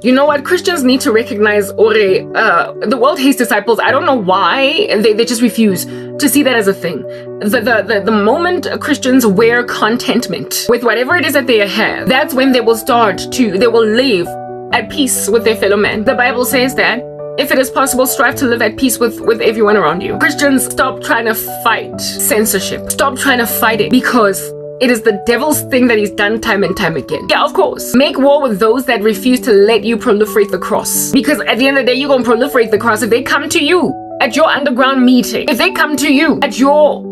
You know what? Christians need to recognize, the world hates disciples. I don't know why. They just refuse to see that as a thing. The moment Christians wear contentment with whatever it is that they have, that's when they will live at peace with their fellow man. The Bible says that if it is possible, strive to live at peace with everyone around you. Christians, stop trying to fight censorship. Stop trying to fight it, because it is the devil's thing that he's done time and time again. Yeah, of course. Make war with those that refuse to let you proliferate the cross. Because at the end of the day, you're going to proliferate the cross if they come to you at your underground meeting. If they come to you at your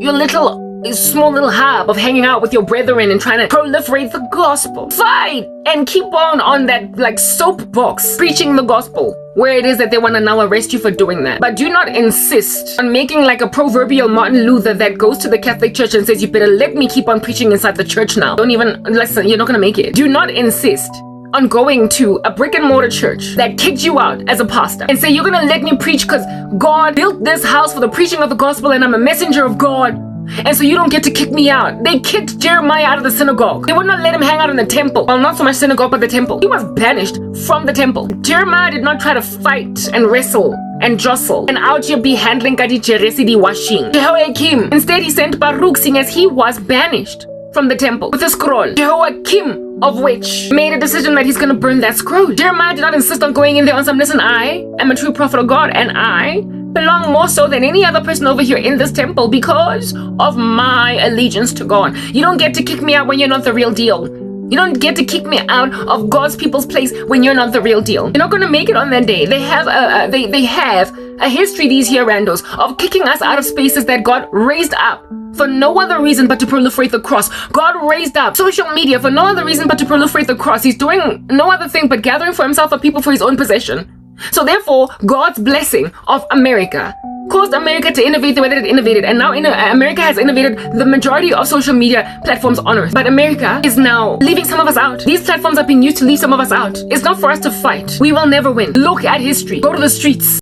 small little hub of hanging out with your brethren and trying to proliferate the gospel. Fight and keep on that soapbox preaching the gospel, where it is that they want to now arrest you for doing that. But do not insist on making like a proverbial Martin Luther that goes to the Catholic Church and says, you better let me keep on preaching inside the church now. Don't even listen, you're not going to make it. Do not insist on going to a brick and mortar church that kicked you out as a pastor and say, you're going to let me preach because God built this house for the preaching of the gospel and I'm a messenger of God. And so you don't get to kick me out. They kicked Jeremiah out of the synagogue. They would not let him hang out in the temple. Well, not so much synagogue, but the temple. He was banished from the temple. Jeremiah did not try to fight and wrestle and jostle and out here be handling kadi jeresidi washing. Jehoiakim, instead he sent Baruch, seeing as he was banished from the temple with a scroll. Jehoiakim, of which made a decision that he's going to burn that scroll. Jeremiah did not insist on going in there on some, listen, I am a true prophet of God and I belong more so than any other person over here in this temple because of my allegiance to God. You don't get to kick me out when you're not the real deal. You don't get to kick me out of God's people's place when you're not the real deal. You're not going to make it on that day. They have a history, these here randos, of kicking us out of spaces that God raised up for no other reason but to proliferate the cross. God raised up social media for no other reason but to proliferate the cross. He's doing no other thing but gathering for himself a people for his own possession. So therefore, God's blessing of America caused America to innovate the way that it innovated. And now America has innovated the majority of social media platforms on earth. But America is now leaving some of us out. These platforms are being used to leave some of us out. It's not for us to fight. We will never win. Look at history. Go to the streets.